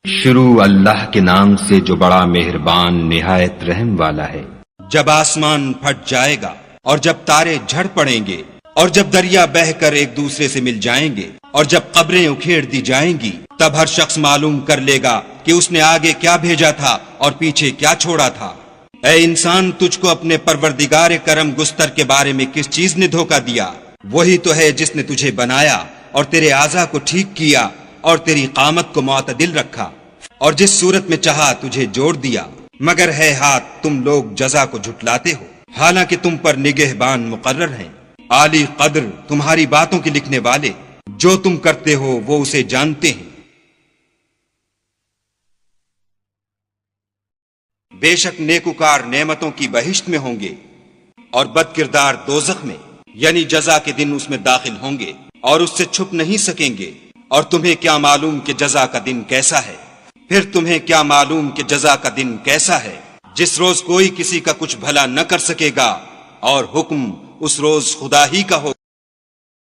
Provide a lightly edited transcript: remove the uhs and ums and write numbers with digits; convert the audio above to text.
شروع اللہ کے نام سے جو بڑا مہربان نہایت رحم والا ہے۔ جب آسمان پھٹ جائے گا اور جب تارے جھڑ پڑیں گے اور جب دریا بہہ کر ایک دوسرے سے مل جائیں گے اور جب قبریں اکھیڑ دی جائیں گی، تب ہر شخص معلوم کر لے گا کہ اس نے آگے کیا بھیجا تھا اور پیچھے کیا چھوڑا تھا۔ اے انسان، تجھ کو اپنے پروردگار کرم گستر کے بارے میں کس چیز نے دھوکہ دیا؟ وہی تو ہے جس نے تجھے بنایا اور تیرے اعضاء کو ٹھیک کیا اور تیری قامت کو معتدل رکھا اور جس صورت میں چاہا تجھے جوڑ دیا، مگر ہے ہاتھ تم لوگ جزا کو جھٹلاتے ہو، حالانکہ تم پر نگہبان مقرر ہیں، عالی قدر تمہاری باتوں کے لکھنے والے، جو تم کرتے ہو وہ اسے جانتے ہیں۔ بے شک نیکوکار نعمتوں کی بہشت میں ہوں گے اور بد کردار دوزخ میں، یعنی جزا کے دن اس میں داخل ہوں گے اور اس سے چھپ نہیں سکیں گے۔ اور تمہیں کیا معلوم کہ جزا کا دن کیسا ہے؟ پھر تمہیں کیا معلوم کہ جزا کا دن کیسا ہے، جس روز کوئی کسی کا کچھ بھلا نہ کر سکے گا اور حکم اس روز خدا ہی کا ہو۔